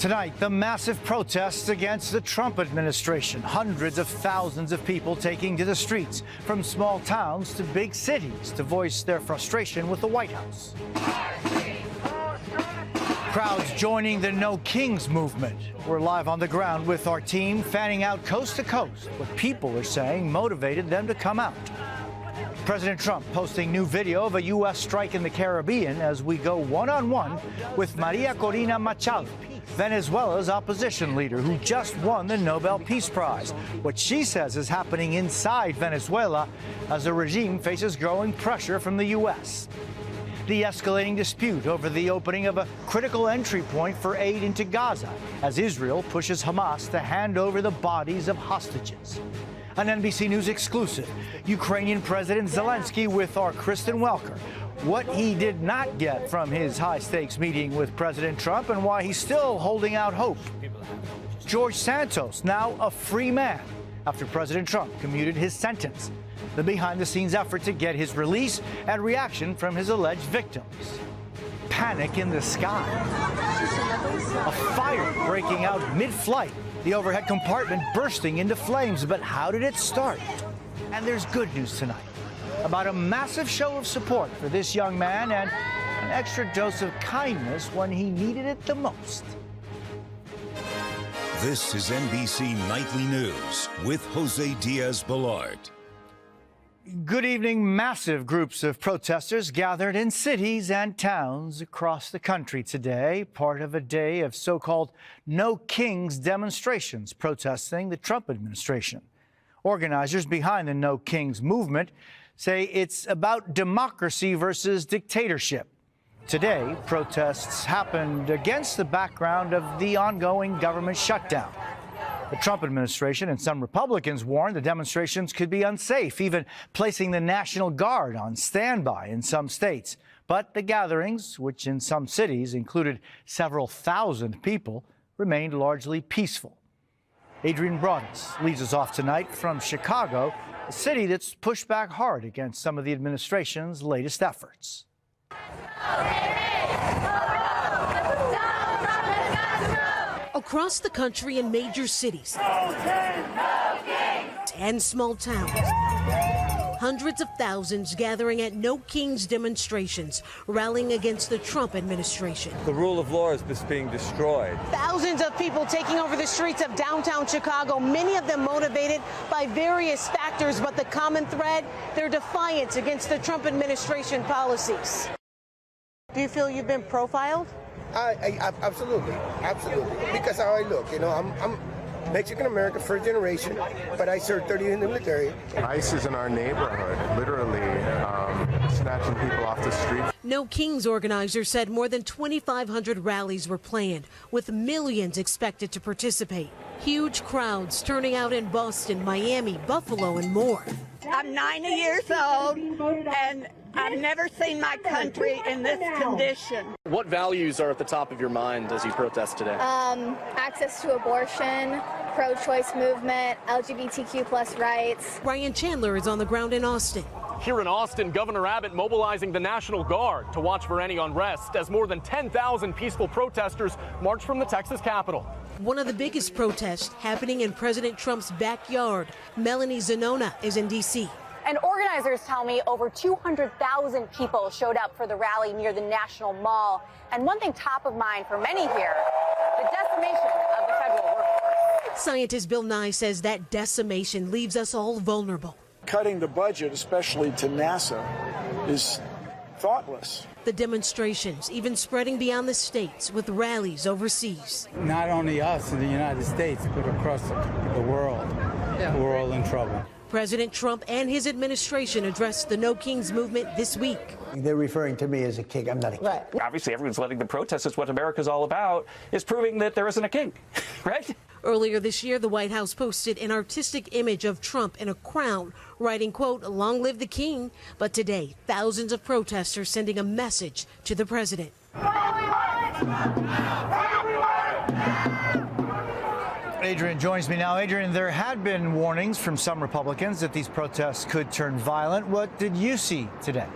Tonight, the massive protests against the Trump administration. Hundreds of thousands of people taking to the streets from small towns to big cities to voice their frustration with the White House. Crowds joining the No Kings movement. We're live on the ground with our team, fanning out coast to coast what people are saying motivated them to come out. President Trump posting new video of a U.S. strike in the Caribbean as we go one-on-one with Maria Corina Machado, Venezuela's opposition leader who just won the Nobel Peace Prize. What she says is happening inside Venezuela as the regime faces growing pressure from the U.S. The escalating dispute over the opening of a critical entry point for aid into Gaza as Israel pushes Hamas to hand over the bodies of hostages. An NBC News exclusive, Ukrainian President Zelensky with our Kristen Welker. What he did not get from his high-stakes meeting with President Trump and why he's still holding out hope. George Santos, now a free man after President Trump commuted his sentence. The behind-the-scenes effort to get his release and reaction from his alleged victims. Panic in the sky. A fire breaking out mid-flight. The overhead compartment bursting into flames. But how did it start? And there's good news tonight about a massive show of support for this young man and an extra dose of kindness when he needed it the most. This is NBC Nightly News with Jose Diaz-Balart. Good evening. Massive groups of protesters gathered in cities and towns across the country today, part of a day of so-called No Kings demonstrations protesting the Trump administration. Organizers behind the No Kings movement say it's about democracy versus dictatorship. Today, protests happened against the background of the ongoing government shutdown. The Trump administration and some Republicans warned the demonstrations could be unsafe, even placing the National Guard on standby in some states. But the gatherings, which in some cities included several thousand people, remained largely peaceful. Adrian Broadus leads us off tonight from Chicago, a city that's pushed back hard against some of the administration's latest efforts. Across the country in major cities and small towns, hundreds of thousands gathering at No Kings demonstrations, rallying against the Trump administration. The rule of law is being destroyed. Thousands of people taking over the streets of downtown Chicago, many of them motivated by various factors, but the common thread, their defiance against the Trump administration policies. Do you feel you've been profiled? I absolutely, because how I look, you know, I'm Mexican-American, first generation, but I served 30 years in the military. ICE is in our neighborhood, literally snatching people off the street. No Kings organizers said more than 2,500 rallies were planned, with millions expected to participate. Huge crowds turning out in Boston, Miami, Buffalo, and more. I'm 90 years old, and I've never seen my country in this condition. What values are at the top of your mind as you protest today? Access to abortion, pro-choice movement, LGBTQ plus rights. Ryan Chandler is on the ground in Austin. Here in Austin, Governor Abbott mobilizing the National Guard to watch for any unrest as more than 10,000 peaceful protesters march from the Texas Capitol. One of the biggest protests happening in President Trump's backyard. Melanie Zanona is in D.C. And organizers tell me over 200,000 people showed up for the rally near the National Mall. And one thing top of mind for many here, the decimation of the federal workforce. Scientist Bill Nye says that decimation leaves us all vulnerable. Cutting the budget, especially to NASA, is thoughtless. The demonstrations even spreading beyond the states with rallies overseas. Not only us in the United States, but across the world. We're all in trouble. President Trump and his administration addressed the No Kings movement this week. They're referring to me as a king. I'm not a king. Right. Obviously, everyone's letting the protest. It's what America's all about, is proving that there isn't a king, right? Earlier this year, the White House posted an artistic image of Trump in a crown, writing, quote, "Long live the king." But today, thousands of protesters sending a message to the president. Adrian joins me now. Adrian, there had been warnings from some Republicans that these protests could turn violent. What did you see today?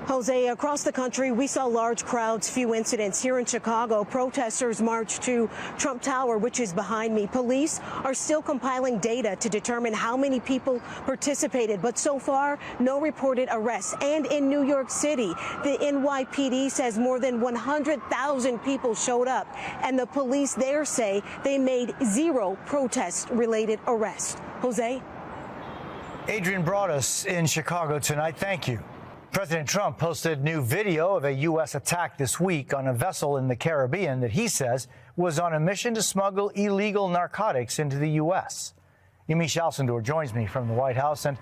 Jose, across the country, we saw large crowds, few incidents. Here in Chicago, protesters marched to Trump Tower, which is behind me. Police are still compiling data to determine how many people participated, but so far, no reported arrests. And in New York City, the NYPD says more than 100,000 people showed up, and the police there say they made 0 protest-related arrests. Jose? Adrian brought us in Chicago tonight. Thank you. President Trump posted new video of a U.S. attack this week on a vessel in the Caribbean that he says was on a mission to smuggle illegal narcotics into the U.S. Yamiche Alcindor joins me from the White House. And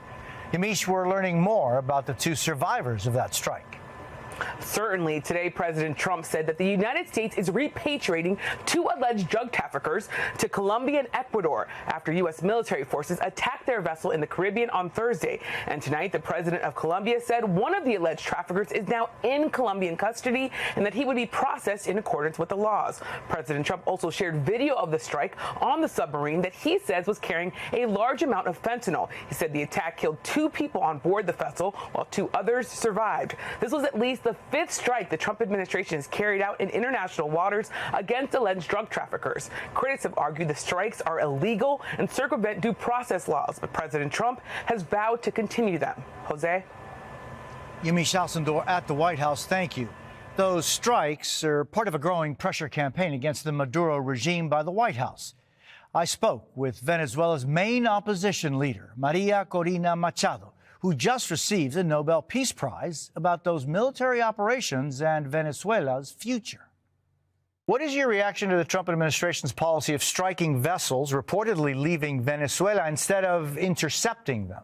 Yamiche, we're learning more about the 2 survivors of that strike. Certainly. Today, President Trump said that the United States is repatriating 2 alleged drug traffickers to Colombia and Ecuador after U.S. military forces attacked their vessel in the Caribbean on Thursday. And tonight, the president of Colombia said one of the alleged traffickers is now in Colombian custody and that he would be processed in accordance with the laws. President Trump also shared video of the strike on the submarine that he says was carrying a large amount of fentanyl. He said the attack killed 2 people on board the vessel while 2 others survived. This was at least the 5th strike the Trump administration has carried out in international waters against alleged drug traffickers. Critics have argued the strikes are illegal and circumvent due process laws, but President Trump has vowed to continue them. Jose? Yamiche Alcindor at the White House, thank you. Those strikes are part of a growing pressure campaign against the Maduro regime by the White House. I spoke with Venezuela's main opposition leader, Maria Corina Machado, who just received the Nobel Peace Prize, about those military operations and Venezuela's future. What is your reaction to the Trump administration's policy of striking vessels reportedly leaving Venezuela instead of intercepting them?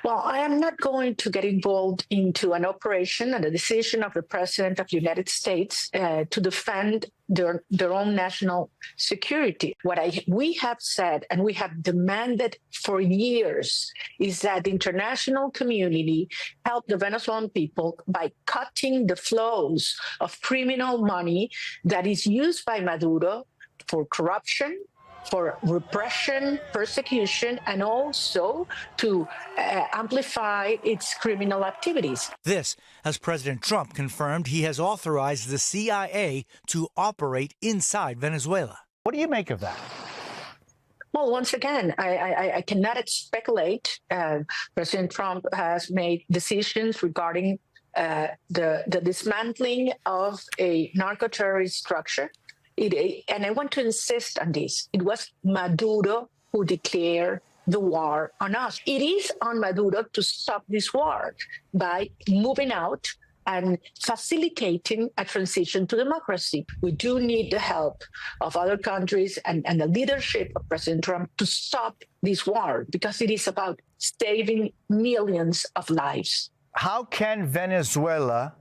Well, I am not going to get involved into an operation and a decision of the President of the United States to defend their own national security. What we have said and we have demanded for years is that the international community help the Venezuelan people by cutting the flows of criminal money that is used by Maduro for corruption, for repression, persecution, and also to amplify its criminal activities. This, as President Trump confirmed he has authorized the CIA to operate inside Venezuela. What do you make of that? Well, once again, I cannot speculate. President Trump has made decisions regarding the dismantling of a narco-terrorist structure. And I want to insist on this. It was Maduro who declared the war on us. It is on Maduro to stop this war by moving out and facilitating a transition to democracy. We do need the help of other countries and the leadership of President Trump to stop this war, because it is about saving millions of lives. How can Venezuela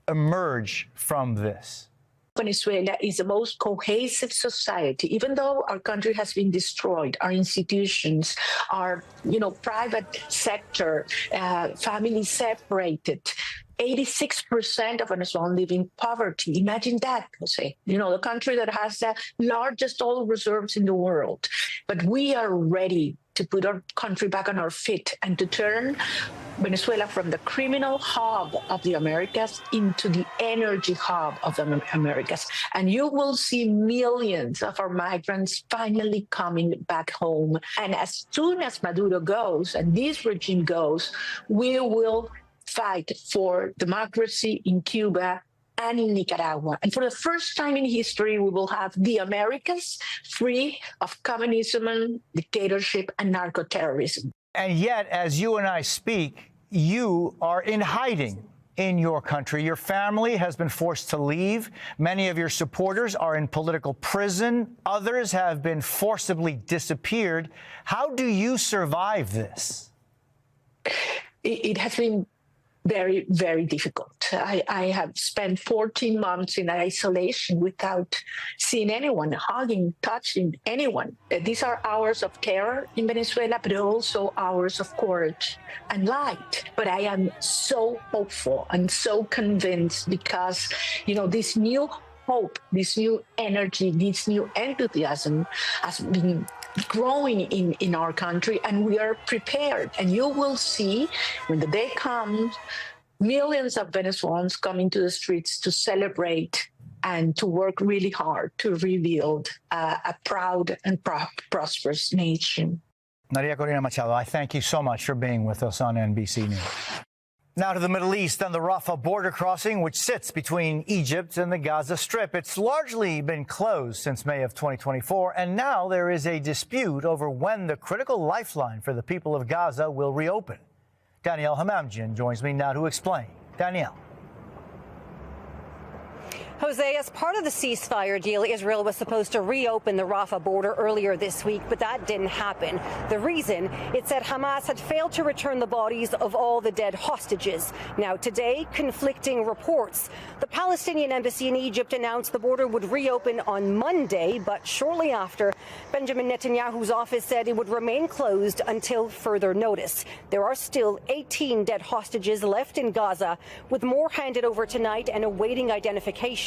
emerge from this? Venezuela is the most cohesive society. Even though our country has been destroyed, our institutions, our private sector, families separated, 86% of Venezuelans live in poverty. Imagine that, Jose. The country that has the largest oil reserves in the world. But we are ready to put our country back on our feet and to turn Venezuela from the criminal hub of the Americas into the energy hub of the Americas. And you will see millions of our migrants finally coming back home. And as soon as Maduro goes and this regime goes, we will fight for democracy in Cuba and in Nicaragua. And for the first time in history, we will have the Americas free of communism, dictatorship, and narco-terrorism. And yet, as you and I speak, you are in hiding in your country. Your family has been forced to leave. Many of your supporters are in political prison. Others have been forcibly disappeared. How do you survive this? It has been very, very difficult. I have spent 14 months in isolation without seeing anyone, hugging, touching anyone. These are hours of terror in Venezuela, but also hours of courage and light. But I am so hopeful and so convinced because, this new hope, this new energy, this new enthusiasm has been growing in our country, and we are prepared. And you will see when the day comes millions of Venezuelans coming to the streets to celebrate and to work really hard to rebuild a proud and prosperous nation. Maria Corina Machado, I thank you so much for being with us on NBC News. Now to the Middle East and the Rafah border crossing, which sits between Egypt and the Gaza Strip. It's largely been closed since May of 2024, and now there is a dispute over when the critical lifeline for the people of Gaza will reopen. Danielle Hamamjian joins me now to explain. Danielle. Jose, as part of the ceasefire deal, Israel was supposed to reopen the Rafah border earlier this week, but that didn't happen. The reason? It said Hamas had failed to return the bodies of all the dead hostages. Now, today, conflicting reports. The Palestinian embassy in Egypt announced the border would reopen on Monday, but shortly after, Benjamin Netanyahu's office said it would remain closed until further notice. There are still 18 dead hostages left in Gaza, with more handed over tonight and awaiting identification.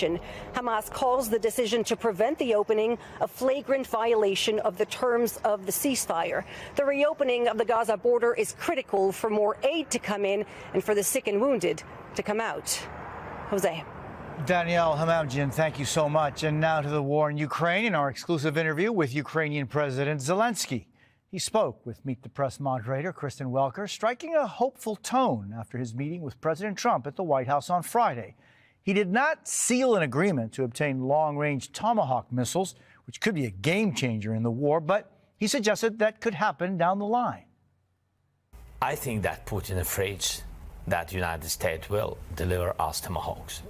Hamas calls the decision to prevent the opening a flagrant violation of the terms of the ceasefire. The reopening of the Gaza border is critical for more aid to come in and for the sick and wounded to come out. Jose. Danielle Hamamjian, thank you so much. And now to the war in Ukraine and our exclusive interview with Ukrainian President Zelensky. He spoke with Meet the Press moderator Kristen Welker, striking a hopeful tone after his meeting with President Trump at the White House on Friday. He did not seal an agreement to obtain long-range Tomahawk missiles, which could be a game-changer in the war, but he suggested that could happen down the line. I think that Putin is afraid that the United States will deliver us Tomahawks.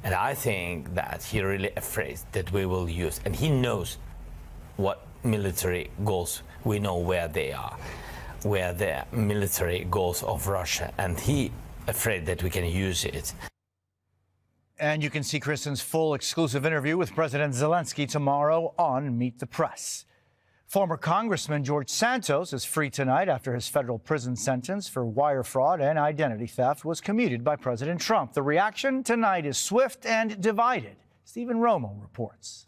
And I think that he really afraid that we will use, and he knows what military goals, we know where they are, where the military goals of Russia, and he afraid that we can use it. And you can see Kristen's full exclusive interview with President Zelensky tomorrow on Meet the Press. Former Congressman George Santos is free tonight after his federal prison sentence for wire fraud and identity theft was commuted by President Trump. The reaction tonight is swift and divided. Stephen Romo reports.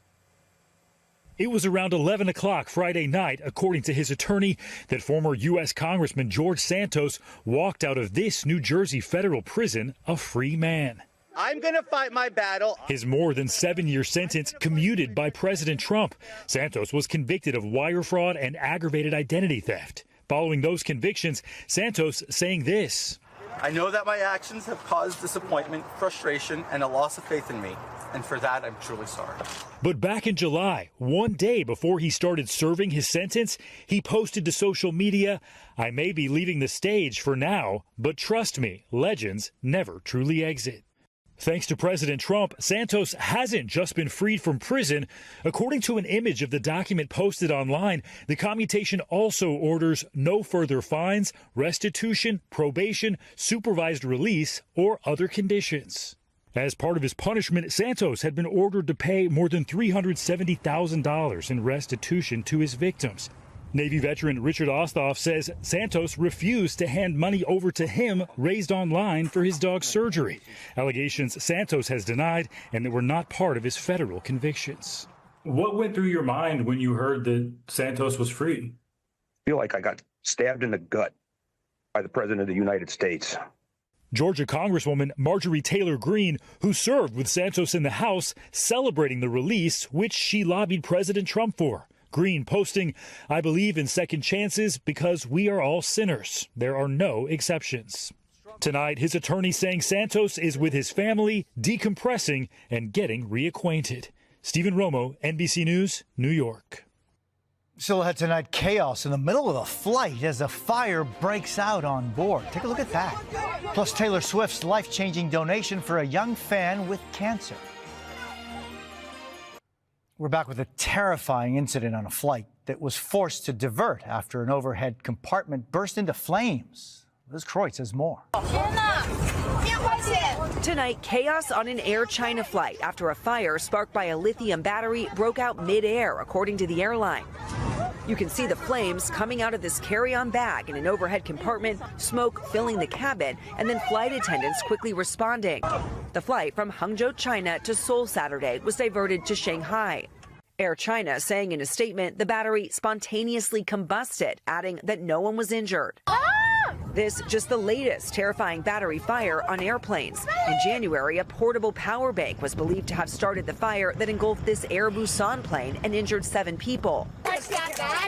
It was around 11 o'clock Friday night, according to his attorney, that former U.S. Congressman George Santos walked out of this New Jersey federal prison a free man. I'm going to fight my battle. His more than 7-year sentence commuted by President Trump. Santos was convicted of wire fraud and aggravated identity theft. Following those convictions, Santos saying this. I know that my actions have caused disappointment, frustration, and a loss of faith in me. And for that, I'm truly sorry. But back in July, one day before he started serving his sentence, he posted to social media, I may be leaving the stage for now, but trust me, legends never truly exit. Thanks to President Trump, Santos hasn't just been freed from prison. According to an image of the document posted online, the commutation also orders no further fines, restitution, probation, supervised release, or other conditions. As part of his punishment, Santos had been ordered to pay more than $370,000 in restitution to his victims. Navy veteran Richard Osthoff says Santos refused to hand money over to him raised online for his dog's surgery. Allegations Santos has denied and that were not part of his federal convictions. What went through your mind when you heard that Santos was free? I feel like I got stabbed in the gut by the President of the United States. Georgia Congresswoman Marjorie Taylor Greene, who served with Santos in the House, celebrating the release, which she lobbied President Trump for. Greene posting, I believe in second chances because we are all sinners. There are no exceptions. Tonight, his attorney saying Santos is with his family, decompressing and getting reacquainted. Stephen Romo, NBC News, New York. Still ahead tonight, chaos in the middle of a flight as a fire breaks out on board. Take a look at that. Plus Taylor Swift's life-changing donation for a young fan with cancer. We're back with a terrifying incident on a flight that was forced to divert after an overhead compartment burst into flames. Liz Kreutz has more. Tonight, chaos on an Air China flight after a fire sparked by a lithium battery broke out mid-air, according to the airline. You can see the flames coming out of this carry-on bag in an overhead compartment, smoke filling the cabin, and then flight attendants quickly responding. The flight from Hangzhou, China to Seoul Saturday was diverted to Shanghai. Air China saying in a statement the battery spontaneously combusted, adding that no one was injured. This just the latest terrifying battery fire on airplanes. In January, a portable power bank was believed to have started the fire that engulfed this Air Busan plane and injured 7 people.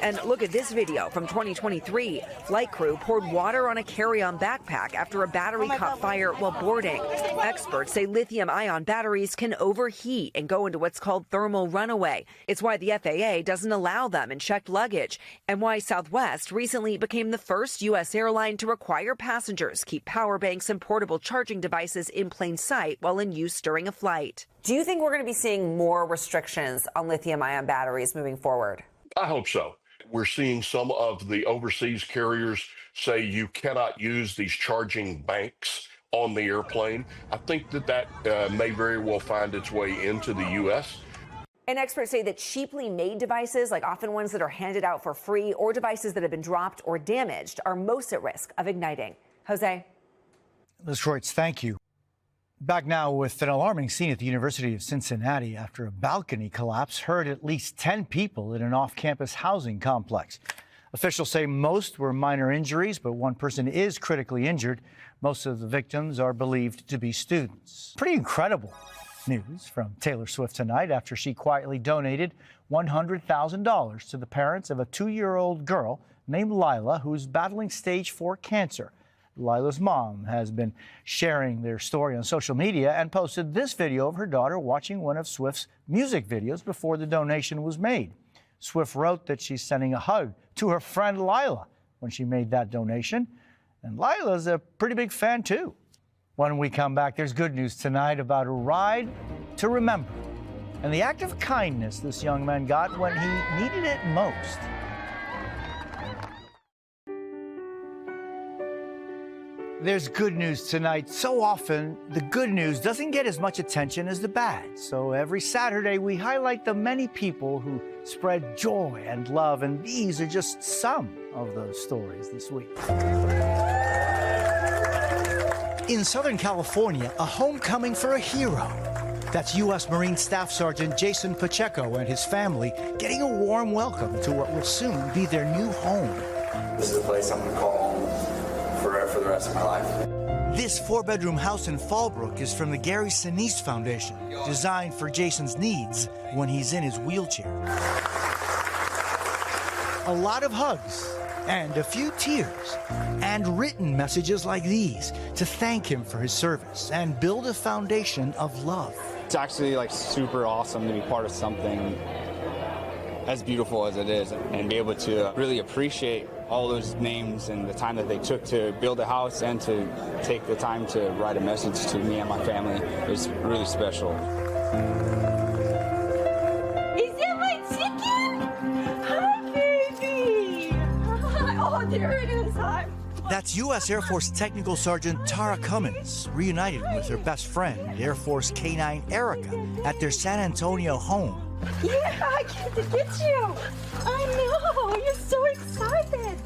And look at this video from 2023. Flight crew poured water on a carry-on backpack after a battery caught fire while boarding. Experts say lithium-ion batteries can overheat and go into what's called thermal runaway. It's why the FAA doesn't allow them in checked luggage, and why Southwest recently became the first U.S. airline to require passengers keep power banks and portable charging devices in plain sight while in use during a flight. Do you think we're going to be seeing more restrictions on lithium-ion batteries moving forward? I hope so. We're seeing some of the overseas carriers say you cannot use these charging banks on the airplane. I think that may very well find its way into the U.S. And experts say that cheaply made devices, like often ones that are handed out for free, or devices that have been dropped or damaged, are most at risk of igniting. Jose? Liz Schroitz, thank you. Back now with an alarming scene at the University of Cincinnati after a balcony collapse hurt at least 10 people in an off-campus housing complex. Officials say most were minor injuries, but one person is critically injured. Most of the victims are believed to be students. Pretty incredible news from Taylor Swift tonight after she quietly donated $100,000 to the parents of a 2-year-old girl named Lila who's battling stage 4 cancer. Lila's mom has been sharing their story on social media and posted this video of her daughter watching one of Swift's music videos before the donation was made. Swift wrote that she's sending a hug to her friend Lila when she made that donation. And Lila's a pretty big fan, too. When we come back, there's good news tonight about a ride to remember and the act of kindness this young man got when he needed it most. There's good news tonight. So often, the good news doesn't get as much attention as the bad. So every Saturday, we highlight the many people who spread joy and love, and these are just some of those stories this week. In Southern California, a homecoming for a hero. That's U.S. Marine Staff Sergeant Jason Pacheco and his family getting a warm welcome to what will soon be their new home. This is a place I'm going to call home for the rest of my life. This 4-bedroom house in Fallbrook is from the Gary Sinise Foundation, designed for Jason's needs when he's in his wheelchair. A lot of hugs and a few tears and written messages like these to thank him for his service and build a foundation of love. It's actually like super awesome to be part of something as beautiful as it is and be able to really appreciate all those names and the time that they took to build a house and to take the time to write a message to me and my family is really special. Is that my chicken? Hi, baby. Oh, there it is. Hi. That's U.S. Air Force Technical Sergeant Tara Cummins reunited with her best friend, Air Force K-9 Erica, at their San Antonio home. Yeah, I came to get you. I know. You're so excited.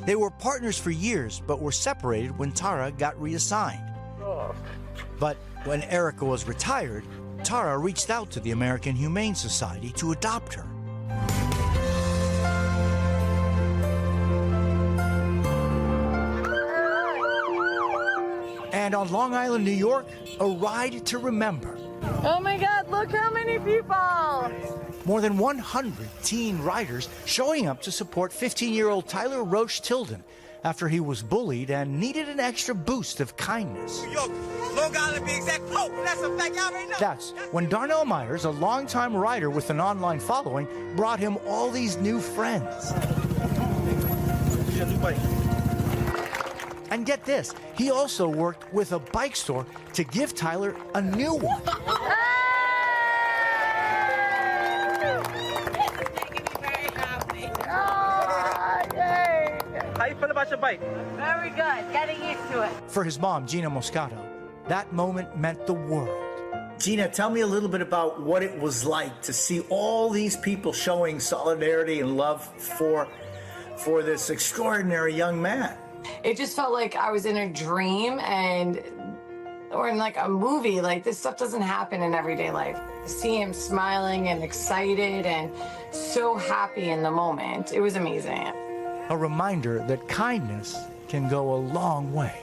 They were partners for years, but were separated when Tara got reassigned. But when Erica was retired, Tara reached out to the American Humane Society to adopt her. And on Long Island, New York, a ride to remember. Oh my God, look how many people! More than 100 teen riders showing up to support 15-year-old Tyler Roche Tilden after he was bullied and needed an extra boost of kindness. New York, Long Island, be exact. Oh, that's a fact, y'all already know. That's when Darnell Myers, a longtime rider with an online following, brought him all these new friends. And get this, he also worked with a bike store to give Tyler a new one. How you feel about your bike? Very good. Getting used to it. For his mom, Gina Moscato, that moment meant the world. Gina, tell me a little bit about what it was like to see all these people showing solidarity and love for this extraordinary young man. It just felt like I was in a dream or in like a movie. Like, this stuff doesn't happen in everyday life. To see him smiling and excited and so happy in the moment, it was amazing. A reminder that kindness can go a long way.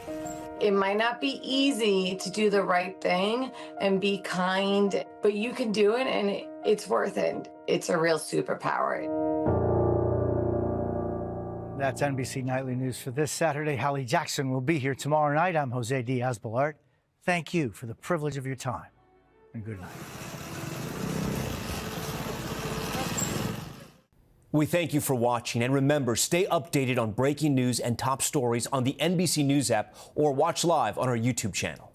It might not be easy to do the right thing and be kind, but you can do it and it's worth it. It's a real superpower. That's NBC Nightly News for this Saturday. Hallie Jackson will be here tomorrow night. I'm Jose Diaz-Balart. Thank you for the privilege of your time, and good night. We thank you for watching, and remember, stay updated on breaking news and top stories on the NBC News app or watch live on our YouTube channel.